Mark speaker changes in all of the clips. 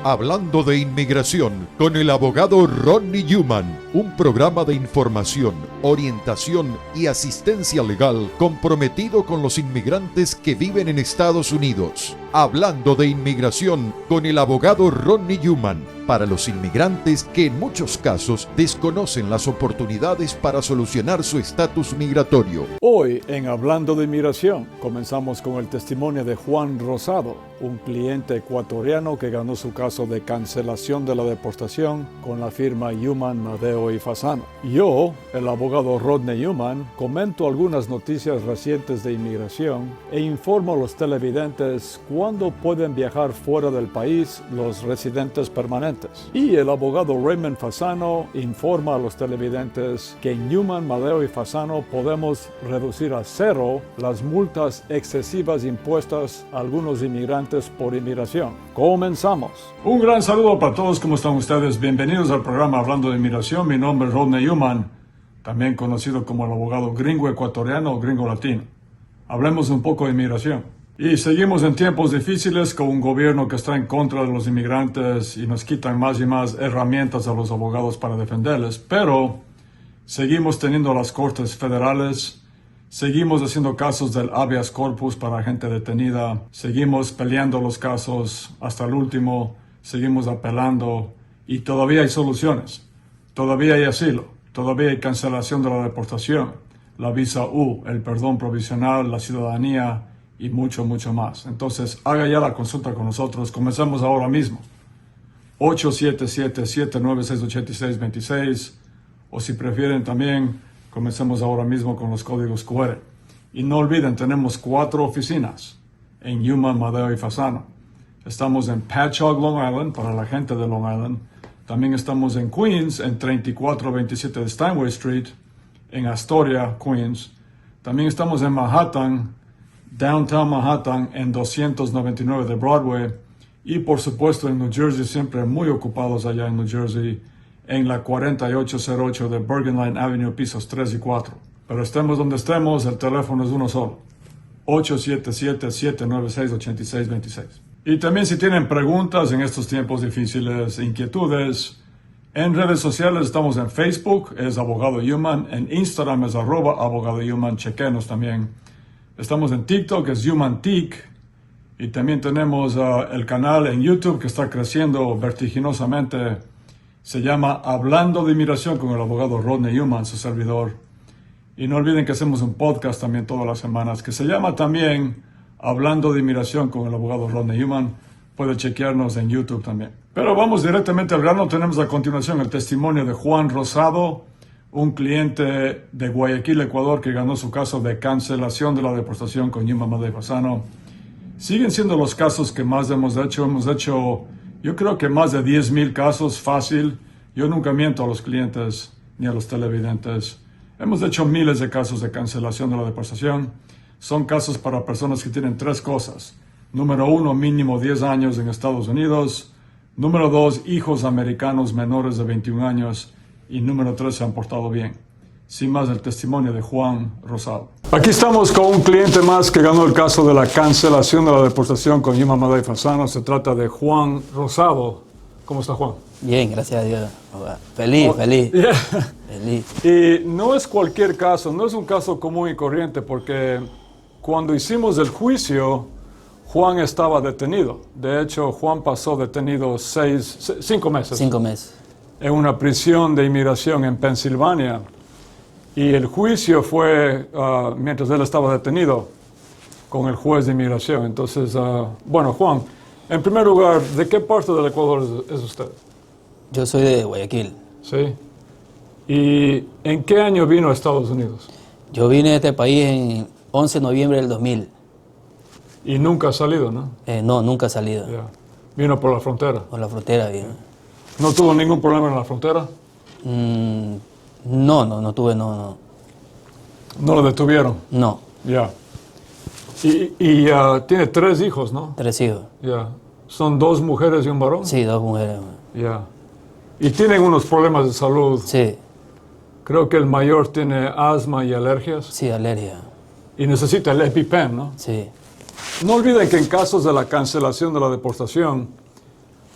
Speaker 1: Hablando de inmigración con el abogado Rodney Newman, un programa de información, orientación y asistencia legal comprometido con los inmigrantes que viven en Estados Unidos. Hablando de inmigración con el abogado Rodney Newman, para los inmigrantes que en muchos casos desconocen las oportunidades para solucionar su estatus migratorio.
Speaker 2: Hoy en Hablando de Inmigración comenzamos con el testimonio de Juan Rosado, un cliente ecuatoriano que ganó su caso de cancelación de la deportación con la firma Newman, Madeo y Fasano. Yo, el abogado Rodney Newman, comento algunas noticias recientes de inmigración e informo a los televidentes cuándo pueden viajar fuera del país los residentes permanentes. Y el abogado Raymond Fasano informa a los televidentes que en Newman, Madeo y Fasano podemos reducir a cero las multas excesivas impuestas a algunos inmigrantes por inmigración. Comenzamos. Un gran saludo para todos, ¿cómo están ustedes? Bienvenidos al programa Hablando de Inmigración. Mi nombre es Rodney Newman, también conocido como el abogado gringo ecuatoriano o gringo latino. Hablemos un poco de inmigración. Y seguimos en tiempos difíciles con un gobierno que está en contra de los inmigrantes y nos quitan más y más herramientas a los abogados para defenderles, pero seguimos teniendo las cortes federales, seguimos haciendo casos del habeas corpus para gente detenida, seguimos peleando los casos hasta el último, seguimos apelando y todavía hay soluciones, todavía hay asilo, todavía hay cancelación de la deportación, la visa U, el perdón provisional, la ciudadanía y mucho más. Entonces, haga ya la consulta con nosotros. Comenzamos ahora mismo. 877-796-8626 o si prefieren también, comencemos ahora mismo con los códigos QR. Y no olviden, tenemos 4 oficinas en Newman, Madeo y Fasano. Estamos en Patchogue, Long Island, para la gente de Long Island. También estamos en Queens, en 3427 de Steinway Street, en Astoria, Queens. También estamos en Manhattan, Downtown Manhattan, en 299 de Broadway, y por supuesto en New Jersey, siempre muy ocupados allá en New Jersey, en la 4808 de Bergen Line Avenue, pisos 3 y 4. Pero estemos donde estemos, el teléfono es uno solo, 877-796-8626. Y también si tienen preguntas en estos tiempos difíciles, inquietudes, en redes sociales estamos en Facebook, es Abogado Newman, en Instagram es @Abogado Newman, chequenos también. Estamos en TikTok, es HumanTik, y también tenemos el canal en YouTube que está creciendo vertiginosamente. Se llama Hablando de Inmigración con el abogado Rodney Newman, su servidor. Y no olviden que hacemos un podcast también todas las semanas que se llama también Hablando de Inmigración con el abogado Rodney Newman. Puede chequearnos en YouTube también. Pero vamos directamente al grano. Tenemos a continuación el testimonio de Juan Rosado, un cliente de Guayaquil, Ecuador, que ganó su caso de cancelación de la deportación con Newman, Madeo y Fasano. Siguen siendo los casos que más hemos hecho. Hemos hecho, yo creo que más de 10,000 casos, fácil. Yo nunca miento a los clientes ni a los televidentes. Hemos hecho miles de casos de cancelación de la deportación. Son casos para personas que tienen 3 cosas. Número 1, mínimo 10 años en Estados Unidos. Número 2, hijos americanos menores de 21 años. Y número 3, se han portado bien. Sin más, el testimonio de Juan Rosado. Aquí estamos con un cliente más que ganó el caso de la cancelación de la deportación con Newman, Madeo y Fasano. Se trata de Juan Rosado. ¿Cómo está, Juan?
Speaker 3: Bien, gracias a Dios. Feliz.
Speaker 2: Yeah.
Speaker 3: Feliz.
Speaker 2: Y no es cualquier caso, no es un caso común y corriente, porque cuando hicimos el juicio, Juan estaba detenido. De hecho, Juan pasó detenido 5 meses.
Speaker 3: 5 meses.
Speaker 2: En una prisión de inmigración en Pensilvania. Y el juicio fue mientras él estaba detenido con el juez de inmigración. Entonces, bueno, Juan, en primer lugar, ¿de qué parte del Ecuador es usted?
Speaker 3: Yo soy de Guayaquil.
Speaker 2: Sí. ¿Y en qué año vino a Estados Unidos?
Speaker 3: Yo vine a este país en 11 de noviembre del 2000.
Speaker 2: Y nunca ha salido, ¿no?
Speaker 3: No, nunca he salido.
Speaker 2: Yeah. Vino por la frontera.
Speaker 3: Por la frontera vino.
Speaker 2: ¿No tuvo ningún problema en la frontera?
Speaker 3: No tuve, no.
Speaker 2: ¿No lo detuvieron?
Speaker 3: No.
Speaker 2: Ya. Y tiene 3 hijos, ¿no?
Speaker 3: 3 hijos.
Speaker 2: Ya. ¿Son 2 mujeres y un varón?
Speaker 3: Sí, 2 mujeres.
Speaker 2: Ya. Y tienen unos problemas de salud.
Speaker 3: Sí.
Speaker 2: Creo que el mayor tiene asma y alergias.
Speaker 3: Sí, alergia.
Speaker 2: Y necesita el EpiPen, ¿no?
Speaker 3: Sí.
Speaker 2: No olviden que en casos de la cancelación de la deportación,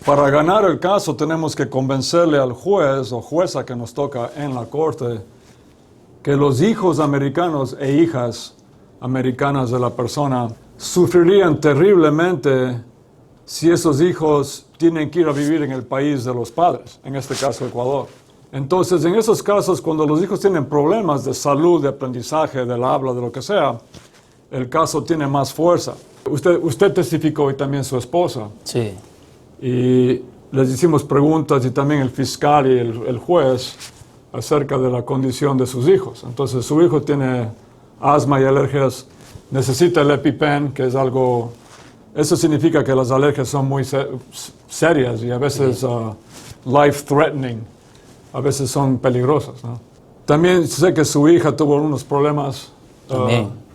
Speaker 2: Para ganar el caso tenemos que convencerle al juez o jueza que nos toca en la corte que los hijos americanos e hijas americanas de la persona sufrirían terriblemente si esos hijos tienen que ir a vivir en el país de los padres, en este caso Ecuador. Entonces, en esos casos, cuando los hijos tienen problemas de salud, de aprendizaje, del habla, de lo que sea, el caso tiene más fuerza. Usted testificó y también su esposa.
Speaker 3: Sí.
Speaker 2: Y les hicimos preguntas y también el fiscal y el juez acerca de la condición de sus hijos. Entonces, su hijo tiene asma y alergias, necesita el EpiPen, que es algo... Eso significa que las alergias son muy serias y a veces life-threatening, a veces son peligrosas, ¿no? También sé que su hija tuvo unos problemas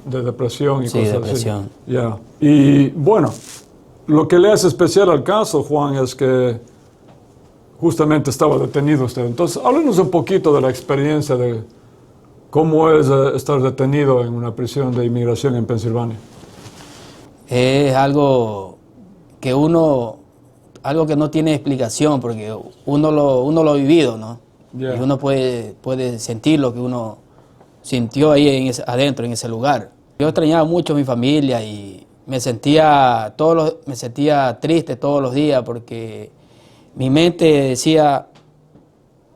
Speaker 2: de depresión y cosas
Speaker 3: depresión.
Speaker 2: así. Yeah. Y bueno, lo que le hace especial al caso, Juan, es que justamente estaba detenido usted. Entonces, háblenos un poquito de la experiencia de cómo es estar detenido en una prisión de inmigración en Pensilvania.
Speaker 3: Es algo que algo que no tiene explicación, porque uno lo ha vivido, ¿no? Yeah. Y uno puede sentir lo que uno sintió ahí adentro, en ese lugar. Yo extrañaba mucho a mi familia y me sentía triste todos los días, porque mi mente decía,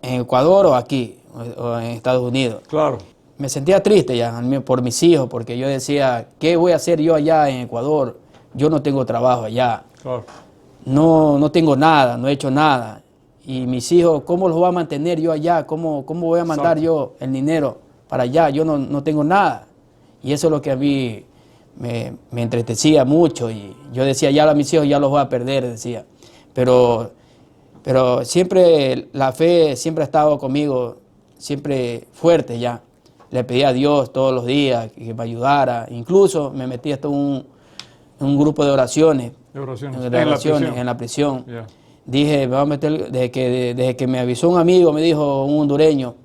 Speaker 3: ¿en Ecuador o aquí, o en Estados Unidos?
Speaker 2: Claro.
Speaker 3: Me sentía triste ya por mis hijos, porque yo decía, ¿qué voy a hacer yo allá en Ecuador? Yo no tengo trabajo allá.
Speaker 2: Claro.
Speaker 3: No tengo nada, no he hecho nada. Y mis hijos, ¿cómo los voy a mantener yo allá? ¿Cómo voy a mandar yo el dinero para allá? Yo no tengo nada. Y eso es lo que a mí me entristecía mucho. Y yo decía, ya a mis hijos ya los voy a perder, decía. Pero siempre la fe siempre ha estado conmigo, siempre fuerte ya. Le pedí a Dios todos los días que me ayudara. Incluso me metí hasta en un grupo de oraciones. En la prisión.
Speaker 2: Yeah.
Speaker 3: Dije, me voy a meter, desde que me avisó un amigo, me dijo un hondureño,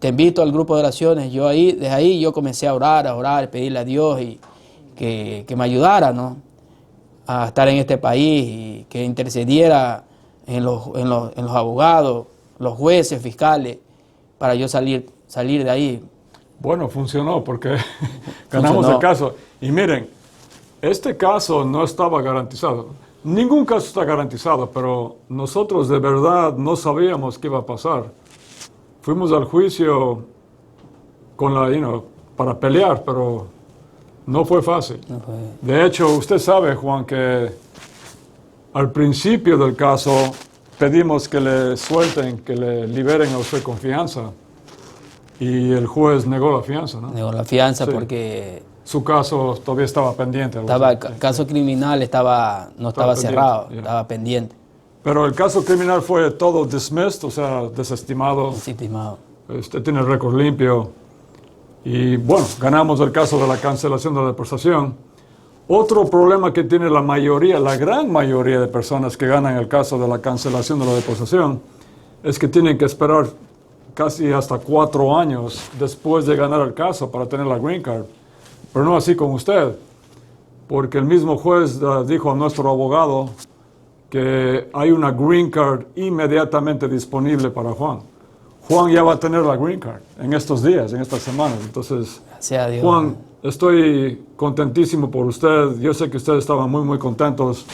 Speaker 3: te invito al grupo de oraciones. Desde ahí yo comencé a orar, pedirle a Dios y que me ayudara, ¿no?, a estar en este país, y que intercediera en los abogados, los jueces, fiscales, para yo salir de ahí.
Speaker 2: Bueno, funcionó porque ganamos el caso. Y miren, este caso no estaba garantizado. Ningún caso está garantizado, pero nosotros de verdad no sabíamos qué iba a pasar. Fuimos al juicio para pelear, pero no fue fácil.
Speaker 3: No fue.
Speaker 2: De hecho, usted sabe, Juan, que al principio del caso pedimos que le suelten, que le liberen a usted con fianza. Y el juez negó la fianza, ¿no?
Speaker 3: Negó la fianza, sí,
Speaker 2: porque su caso todavía estaba pendiente.
Speaker 3: El caso criminal no estaba cerrado, yeah, estaba pendiente.
Speaker 2: Pero el caso criminal fue todo dismissed, o sea, desestimado.
Speaker 3: Desestimado.
Speaker 2: Usted tiene el récord limpio. Y bueno, ganamos el caso de la cancelación de la deportación. Otro problema que tiene la gran mayoría de personas que ganan el caso de la cancelación de la deportación, es que tienen que esperar casi hasta 4 años después de ganar el caso para tener la green card. Pero no así con usted, porque el mismo juez dijo a nuestro abogado que hay una green card inmediatamente disponible para Juan. Juan ya va a tener la green card en estos días, en estas semanas. Entonces,
Speaker 3: gracias a Dios,
Speaker 2: Juan, estoy contentísimo por usted. Yo sé que ustedes estaban muy, muy contentos.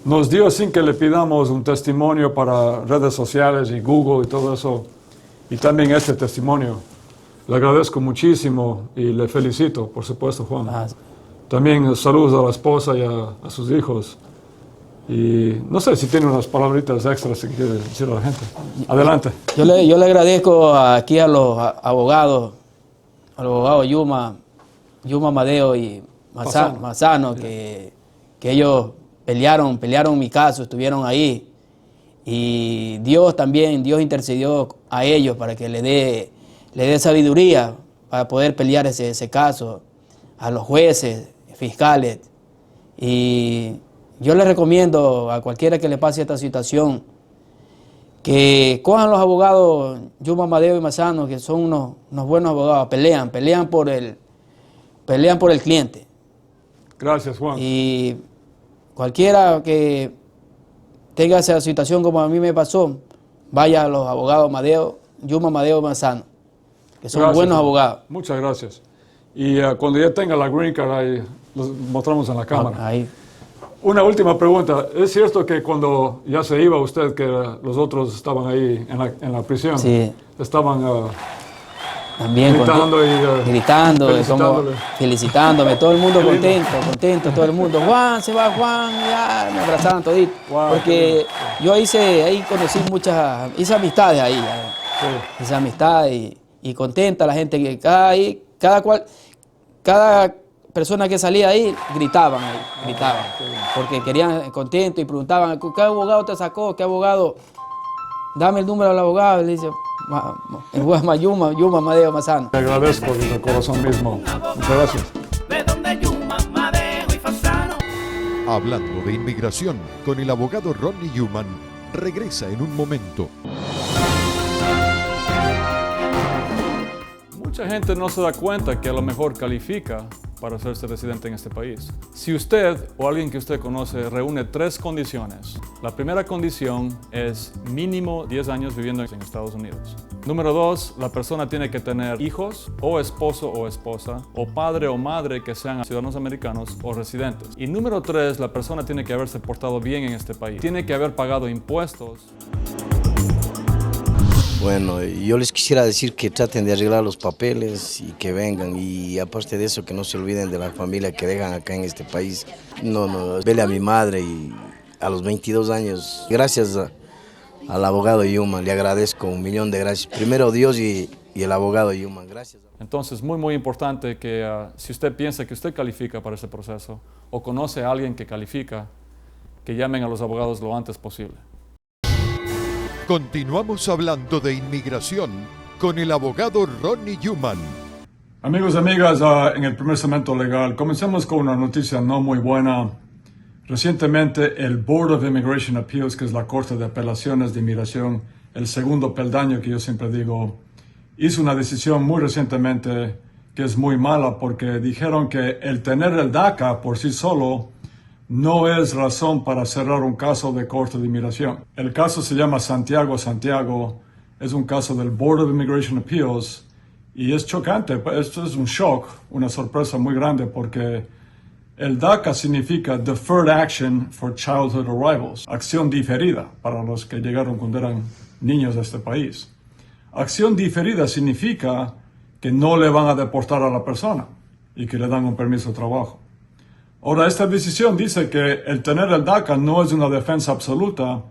Speaker 2: Nos dio sin que le pidamos un testimonio para redes sociales y Google y todo eso. Y también este testimonio. Le agradezco muchísimo y le felicito, por supuesto, Juan. También saludos a la esposa y a sus hijos. Y no sé si tiene unas palabritas extras que quiere decir a la gente. Adelante.
Speaker 3: Yo le agradezco aquí a los abogados, al abogado Yuma Amadeo y Mazano, que ellos pelearon mi caso, estuvieron ahí. Y Dios intercedió a ellos para que le dé sabiduría para poder pelear ese caso, a los jueces, fiscales. Y yo les recomiendo a cualquiera que le pase esta situación que cojan los abogados Yuma Amadeo y Mazano, que son unos buenos abogados, pelean por el cliente.
Speaker 2: Gracias, Juan.
Speaker 3: Y cualquiera que tenga esa situación como a mí me pasó, vaya a los abogados Yuma Madeo Manzano, que son
Speaker 2: Gracias,
Speaker 3: buenos
Speaker 2: señor.
Speaker 3: abogados.
Speaker 2: Muchas gracias. Y cuando ya tenga la green card, ahí los mostramos en la cámara.
Speaker 3: Ahí.
Speaker 2: Una última pregunta. ¿Es cierto que cuando ya se iba usted, que los otros estaban ahí en la prisión,
Speaker 3: Sí.
Speaker 2: estaban
Speaker 3: También
Speaker 2: gritando
Speaker 3: gritando,
Speaker 2: felicitándole?
Speaker 3: felicitándome, todo el mundo
Speaker 2: Qué lindo.
Speaker 3: contento, todo el mundo. Juan, se va Juan, ya, me abrazaron toditos.
Speaker 2: Wow,
Speaker 3: Porque yo ahí conocí hice amistades ahí.
Speaker 2: Sí.
Speaker 3: Hice amistades y contenta la gente que cada persona que salía ahí gritaban, porque querían contento y preguntaban, ¿qué abogado te sacó? ¿Qué abogado? Dame el número del abogado. Y le dice, Yuma Madeo Manzano.
Speaker 2: Te agradezco desde el corazón mismo. Muchas gracias.
Speaker 4: De donde Yuma, Madeo y Fasano.
Speaker 1: Hablando de inmigración con el abogado Ronnie Newman, regresa en un momento.
Speaker 2: Mucha gente no se da cuenta que a lo mejor califica para hacerse residente en este país. Si usted o alguien que usted conoce reúne 3 condiciones, la primera condición es mínimo 10 años viviendo en Estados Unidos. Número 2, la persona tiene que tener hijos, o esposo o esposa, o padre o madre que sean ciudadanos americanos o residentes. Y número 3, la persona tiene que haberse portado bien en este país. Tiene que haber pagado impuestos.
Speaker 5: Bueno, yo les quisiera decir que traten de arreglar los papeles y que vengan, y aparte de eso que no se olviden de la familia que dejan acá en este país. Vele a mi madre y a los 22 años, gracias al abogado Yuma, le agradezco 1.000.000 de gracias. Primero Dios y el abogado Yuma, gracias.
Speaker 2: Entonces, muy importante que si usted piensa que usted califica para ese proceso o conoce a alguien que califica, que llamen a los abogados lo antes posible.
Speaker 1: Continuamos hablando de inmigración con el abogado Ronnie Newman.
Speaker 2: Amigos y amigas, en el primer segmento legal, comencemos con una noticia no muy buena. Recientemente, el Board of Immigration Appeals, que es la Corte de Apelaciones de Inmigración, el segundo peldaño que yo siempre digo, hizo una decisión muy recientemente que es muy mala, porque dijeron que el tener el DACA por sí solo no es razón para cerrar un caso de Corte de Inmigración. El caso se llama Santiago, es un caso del Board of Immigration Appeals y es chocante. Esto es un shock, una sorpresa muy grande, porque el DACA significa Deferred Action for Childhood Arrivals, acción diferida para los que llegaron cuando eran niños de este país. Acción diferida significa que no le van a deportar a la persona y que le dan un permiso de trabajo. Ahora, esta decisión dice que el tener el DACA no es una defensa absoluta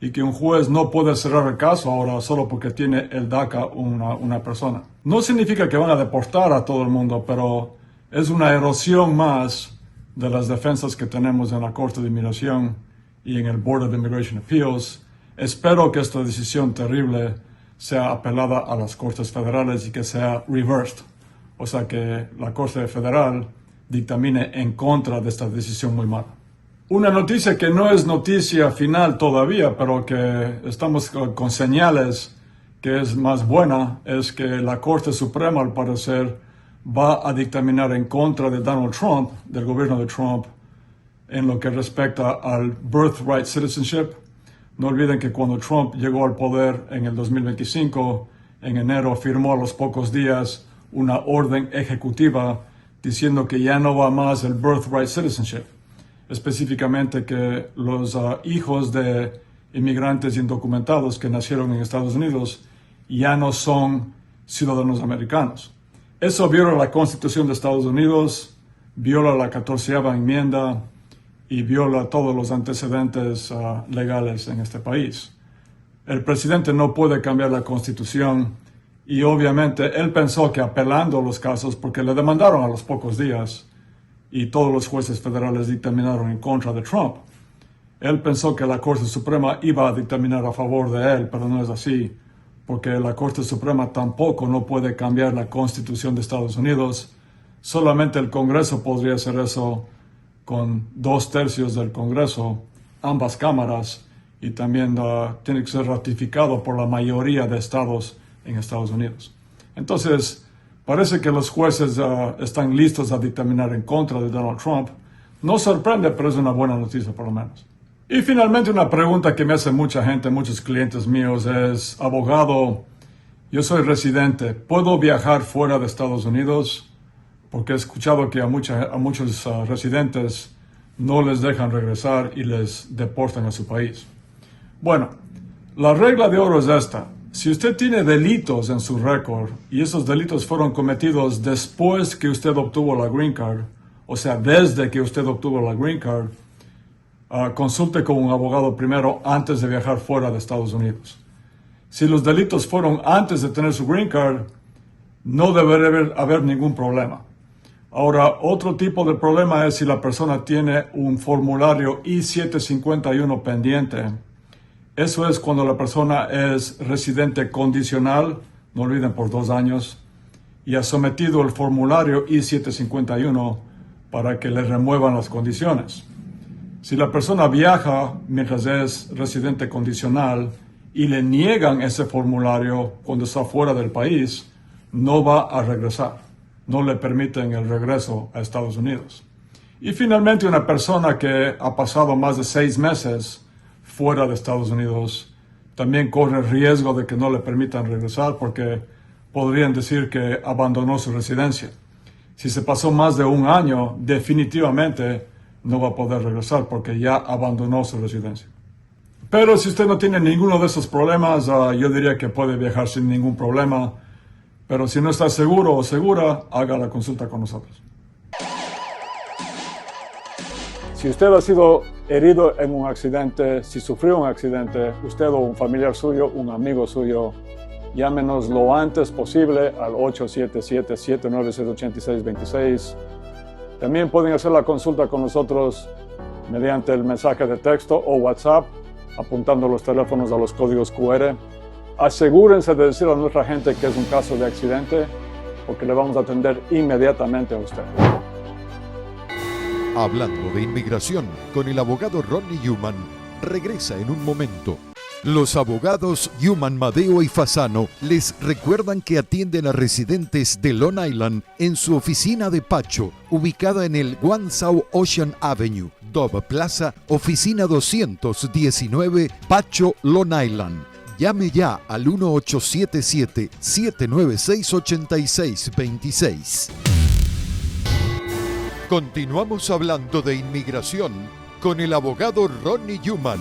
Speaker 2: y que un juez no puede cerrar el caso ahora solo porque tiene el DACA una persona. No significa que van a deportar a todo el mundo, pero es una erosión más de las defensas que tenemos en la Corte de Inmigración y en el Board of Immigration Appeals. Espero que esta decisión terrible sea apelada a las Cortes Federales y que sea reversed, o sea que la Corte Federal dictamine en contra de esta decisión muy mala. Una noticia que no es noticia final todavía, pero que estamos con señales que es más buena, es que la Corte Suprema, al parecer, va a dictaminar en contra de Donald Trump, del gobierno de Trump, en lo que respecta al birthright citizenship. No olviden que cuando Trump llegó al poder en el 2025, en enero firmó a los pocos días una orden ejecutiva diciendo que ya no va más el birthright citizenship, específicamente que los hijos de inmigrantes indocumentados que nacieron en Estados Unidos ya no son ciudadanos americanos. Eso viola la Constitución de Estados Unidos, viola la 14ª enmienda y viola todos los antecedentes legales en este país. El presidente no puede cambiar la Constitución. Y obviamente él pensó que apelando los casos, porque le demandaron a los pocos días y todos los jueces federales dictaminaron en contra de Trump, él pensó que la Corte Suprema iba a dictaminar a favor de él, pero no es así, porque la Corte Suprema tampoco no puede cambiar la Constitución de Estados Unidos. Solamente el Congreso podría hacer eso con 2/3 del Congreso, ambas cámaras, y también tiene que ser ratificado por la mayoría de estados en Estados Unidos. Entonces, parece que los jueces están listos a dictaminar en contra de Donald Trump. No sorprende, pero es una buena noticia por lo menos. Y finalmente una pregunta que me hace mucha gente, muchos clientes míos es, abogado, yo soy residente, ¿puedo viajar fuera de Estados Unidos? Porque he escuchado que a muchos residentes no les dejan regresar y les deportan a su país. Bueno, la regla de oro es esta. Si usted tiene delitos en su récord y esos delitos fueron cometidos después que usted obtuvo la Green Card, o sea, desde que usted obtuvo la Green Card, consulte con un abogado primero antes de viajar fuera de Estados Unidos. Si los delitos fueron antes de tener su Green Card, no debería haber ningún problema. Ahora, otro tipo de problema es si la persona tiene un formulario I-751 pendiente. Eso es cuando la persona es residente condicional, no olviden por 2 años, y ha sometido el formulario I-751 para que le remuevan las condiciones. Si la persona viaja mientras es residente condicional y le niegan ese formulario cuando está fuera del país, no va a regresar. No le permiten el regreso a Estados Unidos. Y finalmente, una persona que ha pasado más de 6 meses fuera de Estados Unidos también corre el riesgo de que no le permitan regresar porque podrían decir que abandonó su residencia. Si se pasó más de 1 año, definitivamente no va a poder regresar porque ya abandonó su residencia. Pero si usted no tiene ninguno de esos problemas, yo diría que puede viajar sin ningún problema. Pero si no está seguro o segura, haga la consulta con nosotros. Si usted ha sido herido en un accidente, si sufrió un accidente, usted o un familiar suyo, un amigo suyo, llámenos lo antes posible al 877-796-8626. También pueden hacer la consulta con nosotros mediante el mensaje de texto o WhatsApp, apuntando los teléfonos a los códigos QR. Asegúrense de decir a nuestra gente que es un caso de accidente, porque le vamos a atender inmediatamente a usted.
Speaker 1: Hablando de inmigración con el abogado Ronnie Newman, regresa en un momento. Los abogados Newman, Madeo y Fasano les recuerdan que atienden a residentes de Long Island en su oficina de Pacho, ubicada en el One South Ocean Avenue, Dove Plaza, oficina 219, Pacho, Long Island. Llame ya al 1877-796-8626. Continuamos hablando de inmigración con el abogado Ronnie Newman.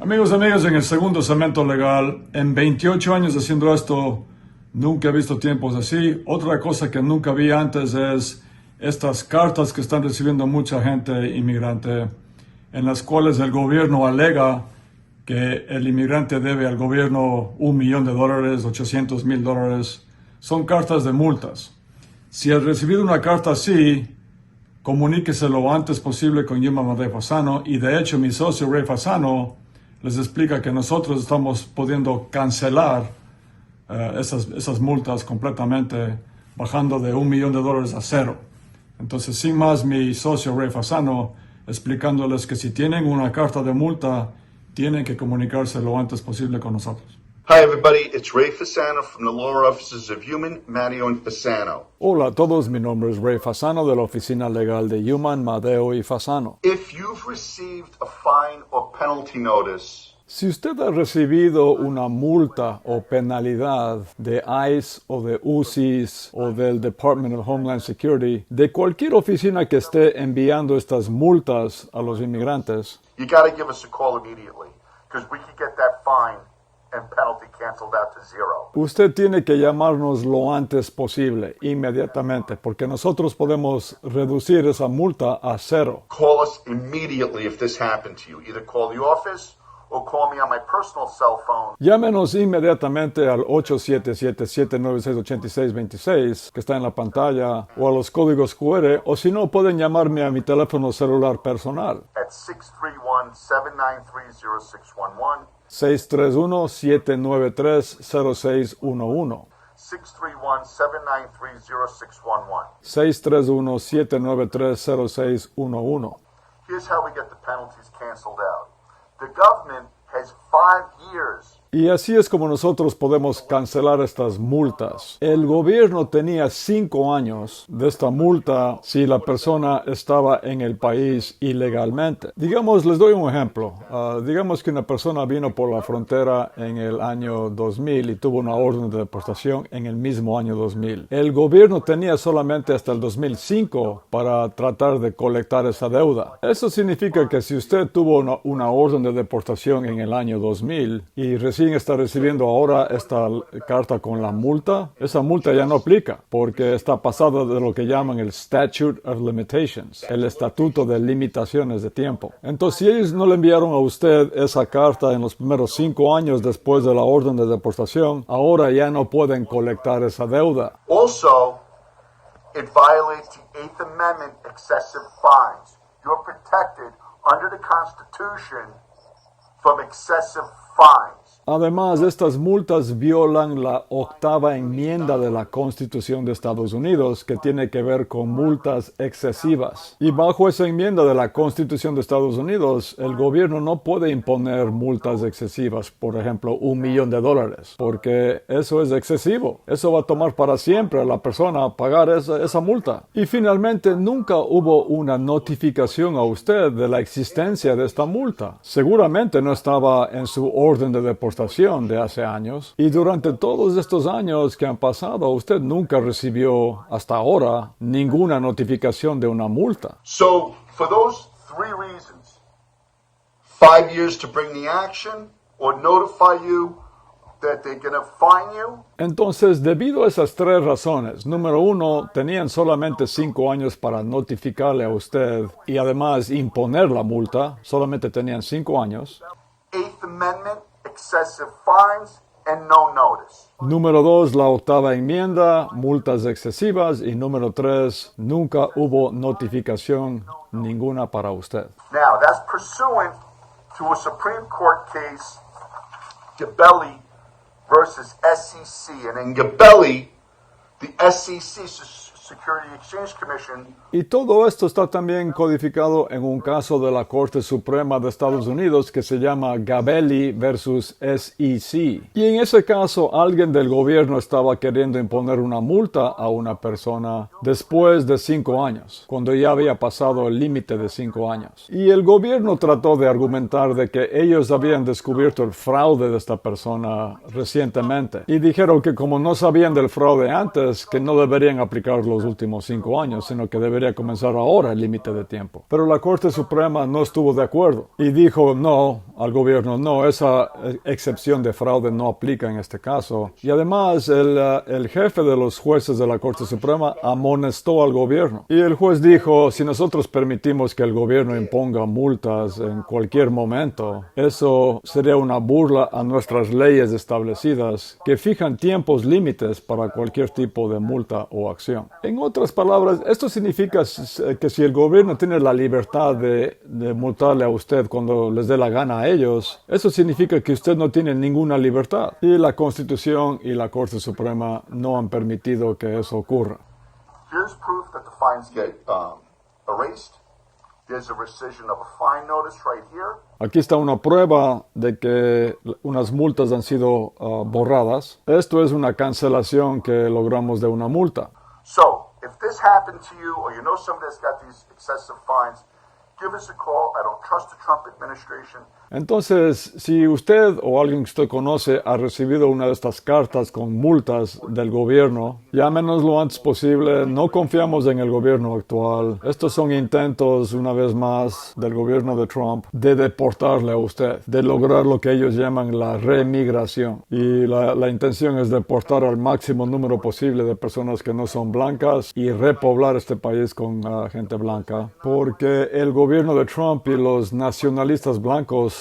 Speaker 2: Amigos, amigas, en el segundo segmento legal, en 28 años haciendo esto, nunca he visto tiempos así. Otra cosa que nunca vi antes es estas cartas que están recibiendo mucha gente inmigrante, en las cuales el gobierno alega que el inmigrante debe al gobierno $1 millón, $800,000. Son cartas de multas. Si ha recibido una carta así, comuníquese lo antes posible con Newman, Madeo y Fasano. Y de hecho, mi socio Ray Fasano les explica que nosotros estamos pudiendo cancelar esas multas completamente, bajando de $1 millón a 0. Entonces, sin más, mi socio Ray Fasano explicándoles que si tienen una carta de multa, tienen que comunicarse lo antes posible con nosotros.
Speaker 6: Hi everybody, it's Ray Fasano from the law offices of Newman, Madeo and Fasano.
Speaker 2: Hola a todos, mi nombre es Ray Fasano de la oficina legal de Newman, Madeo y Fasano.
Speaker 6: If you've received a fine or penalty notice,
Speaker 2: si usted ha recibido una multa o penalidad de ICE o de UCIS o del Department of Homeland Security, de cualquier oficina que esté enviando estas multas a los inmigrantes,
Speaker 6: you got to give us a call immediately, because we can get that fine and penalty canceled out to 0.
Speaker 2: Usted tiene que llamarnos lo antes posible, inmediatamente, porque nosotros podemos reducir esa multa a 0.
Speaker 6: Call us immediately if this happened to you. Either call the office or call me on my personal cell phone.
Speaker 2: Llámenos inmediatamente al 877-796-8626, que está en la pantalla, o a los códigos QR, o si no, pueden llamarme a mi teléfono celular personal.
Speaker 6: At 631-793-0611.
Speaker 2: 631-793-0611.
Speaker 6: 631-793-0611.
Speaker 2: 631-793-0611.
Speaker 6: Here's how we get the penalties canceled out. The government has 5 years
Speaker 2: Y así es como nosotros podemos cancelar estas multas. El gobierno tenía 5 años de esta multa si la persona estaba en el país ilegalmente. Digamos, les doy un ejemplo. Digamos que una persona vino por la frontera en el año 2000 y tuvo una orden de deportación en el mismo año 2000. El gobierno tenía solamente hasta el 2005 para tratar de colectar esa deuda. Eso significa que si usted tuvo una orden de deportación en el año 2000 y recién está recibiendo ahora esta carta con la multa, esa multa ya no aplica porque está pasada de lo que llaman el Statute of Limitations, el estatuto de limitaciones de tiempo. Entonces, si ellos no le enviaron a usted esa carta en los primeros 5 años después de la orden de deportación, ahora ya no pueden colectar esa deuda.
Speaker 6: Also, it violates the Eighth Amendment excessive fines. You're protected under the Constitution from excessive fines.
Speaker 2: Además, estas multas violan la 8ª enmienda de la Constitución de Estados Unidos, que tiene que ver con multas excesivas. Y bajo esa enmienda de la Constitución de Estados Unidos, el gobierno no puede imponer multas excesivas, por ejemplo, $1,000,000, porque eso es excesivo. Eso va a tomar para siempre a la persona pagar esa multa. Y finalmente, nunca hubo una notificación a usted de la existencia de esta multa. Seguramente no estaba en su orden de deportación de hace años, y durante todos estos años que han pasado, usted nunca recibió hasta ahora ninguna notificación de una multa.
Speaker 6: So, for those 3 reasons, 5 years to bring the action or notify you that they're going to fine you.
Speaker 2: Entonces, debido a esas 3 razones, número 1, tenían solamente 5 años para notificarle a usted y además imponer la multa, solamente tenían 5 años.
Speaker 6: Eighth Amendment, excessive fines, and no notice.
Speaker 2: Número 2, la 8ª enmienda, multas excesivas. Y número 3, nunca hubo notificación ninguna para usted.
Speaker 6: Now, that's pursuant to a Supreme Court case, Gabelli versus SEC. And in Gabelli, the SEC, Security Exchange Commission.
Speaker 2: Y todo esto está también codificado en un caso de la Corte Suprema de Estados Unidos que se llama Gabelli versus SEC. Y en ese caso, alguien del gobierno estaba queriendo imponer una multa a una persona después de 5 años, cuando ya había pasado el límite de 5 años. Y el gobierno trató de argumentar de que ellos habían descubierto el fraude de esta persona recientemente. Y dijeron que como no sabían del fraude antes, que no deberían aplicar los últimos 5 años, sino que debería comenzar ahora el límite de tiempo. Pero la Corte Suprema no estuvo de acuerdo y dijo no al gobierno, no, esa excepción de fraude no aplica en este caso. Y además el jefe de los jueces de la Corte Suprema amonestó al gobierno. Y el juez dijo, si nosotros permitimos que el gobierno imponga multas en cualquier momento, eso sería una burla a nuestras leyes establecidas que fijan tiempos límites para cualquier tipo de multa o acción. En otras palabras, esto significa que si el gobierno tiene la libertad de multarle a usted cuando les dé la gana a ellos, eso significa que usted no tiene ninguna libertad. Y la Constitución y la Corte Suprema no han permitido que eso ocurra.
Speaker 6: Here's proof that the fines get erased. There's a rescission of a fine notice right here.
Speaker 2: Aquí está una prueba de que unas multas han sido borradas. Esto es una cancelación que logramos de una multa.
Speaker 6: So, if this happened to you, or you know somebody that's got these excessive fines, give us a call. I don't trust the Trump administration.
Speaker 2: Entonces, si usted o alguien que usted conoce ha recibido una de estas cartas con multas del gobierno, llámenos lo antes posible. No confiamos en el gobierno actual. Estos son intentos, una vez más, del gobierno de Trump de deportarle a usted, de lograr lo que ellos llaman la remigración. Y la intención es deportar al máximo número posible de personas que no son blancas y repoblar este país con gente blanca. Porque el gobierno de Trump y los nacionalistas blancos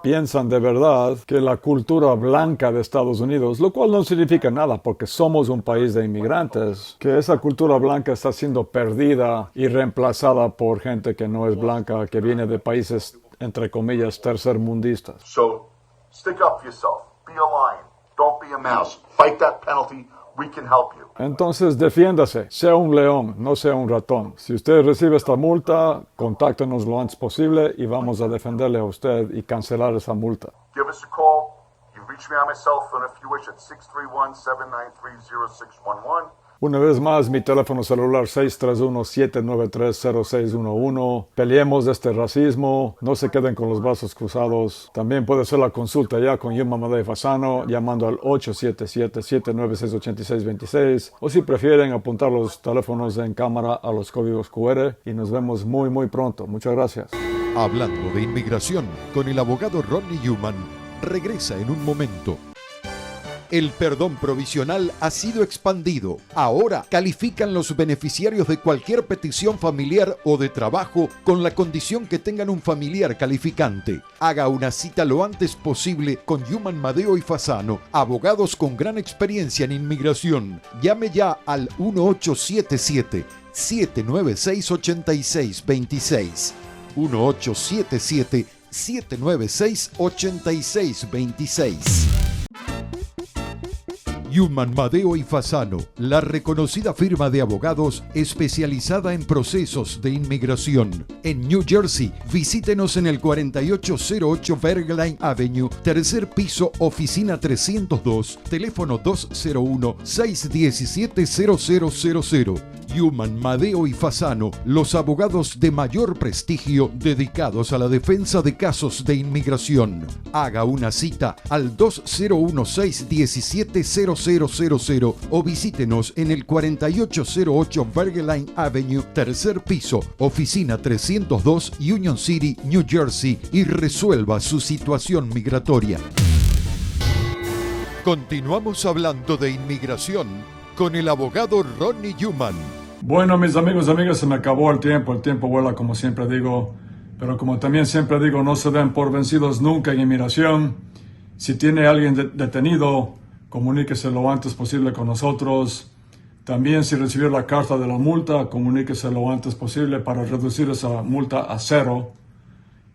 Speaker 2: piensan de verdad que la cultura blanca de Estados Unidos, lo cual no significa nada porque somos un país de inmigrantes, que esa cultura blanca está siendo perdida y reemplazada por gente que no es blanca, que viene de países, entre comillas, tercermundistas.
Speaker 6: So, stick up for yourself. Be a lion. Don't be a mouse. Fight that penalty. We can help you.
Speaker 2: Entonces, defiéndase. Sea un león, no sea un ratón. Si usted recibe esta multa, contáctenos lo antes posible y vamos a defenderle a usted y cancelar esa multa.
Speaker 6: Give us a call. You've reached reach me on my cell phone if you wish at 631-793-0611.
Speaker 2: Una vez más, mi teléfono celular 631-793-0611. Peleemos este racismo, no se queden con los brazos cruzados. También puede ser la consulta ya con Yuma Madeo y Fasano llamando al 877-796-8626 o si prefieren apuntar los teléfonos en cámara a los códigos QR y nos vemos muy pronto. Muchas gracias.
Speaker 1: Hablando de inmigración con el abogado Rodney Newman, regresa en un momento. El perdón provisional ha sido expandido. Ahora califican los beneficiarios de cualquier petición familiar o de trabajo con la condición que tengan un familiar calificante. Haga una cita lo antes posible con Yuman Madeo y Fasano, abogados con gran experiencia en inmigración. Llame ya al 1877-796-8626. 1877-796-8626. Yuman Madeo y Fasano, la reconocida firma de abogados especializada en procesos de inmigración. En New Jersey, visítenos en el 4808 Bergline Avenue, tercer piso, oficina 302, teléfono 201-617-0000. Yuman Madeo y Fasano, los abogados de mayor prestigio dedicados a la defensa de casos de inmigración. Haga una cita al 201-617-0000 o visítenos en el 4808 Bergline Avenue, tercer piso, oficina 302, Union City, New Jersey, y resuelva su situación migratoria. Continuamos hablando de inmigración con el abogado Rodney Newman.
Speaker 2: Bueno, mis amigos y amigas, se me acabó el tiempo vuela como siempre digo, pero como también siempre digo, no se den por vencidos nunca en inmigración. Si tiene alguien detenido, comuníquese lo antes posible con nosotros. También si recibió la carta de la multa, comuníquese lo antes posible para reducir esa multa a 0.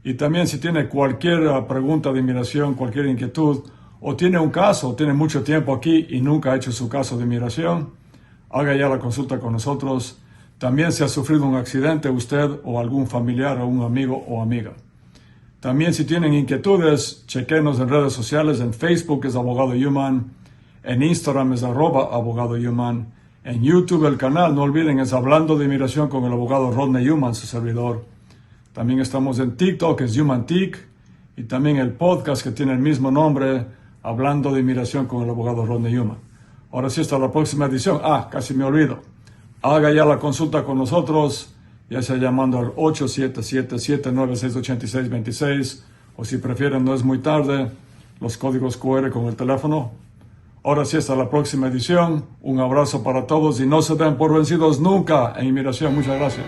Speaker 2: Y también si tiene cualquier pregunta de inmigración, cualquier inquietud, o tiene un caso, tiene mucho tiempo aquí y nunca ha hecho su caso de inmigración, haga ya la consulta con nosotros. También si ha sufrido un accidente usted o algún familiar o un amigo o amiga. También si tienen inquietudes, chequenos en redes sociales. En Facebook es Abogado Newman, en Instagram es @Abogado Newman, en YouTube el canal, no olviden, es Hablando de Inmigración con el abogado Rodney Newman, su servidor. También estamos en TikTok, es HumanTik, y también el podcast que tiene el mismo nombre, Hablando de Inmigración con el abogado Rodney Newman. Ahora sí, hasta la próxima edición. Casi me olvido. Haga ya la consulta con nosotros, ya sea llamando al 877-796-8626, o si prefieren, no es muy tarde, los códigos QR con el teléfono. Ahora sí, hasta la próxima edición. Un abrazo para todos y no se den por vencidos nunca en inmigración. Muchas gracias.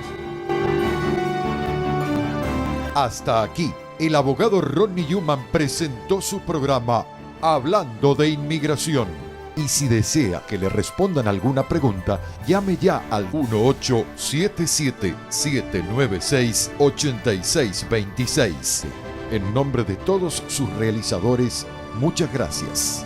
Speaker 1: Hasta aquí, el abogado Rodney Newman presentó su programa Hablando de Inmigración. Y si desea que le respondan alguna pregunta, llame ya al 1877-796-8626. En nombre de todos sus realizadores, muchas gracias.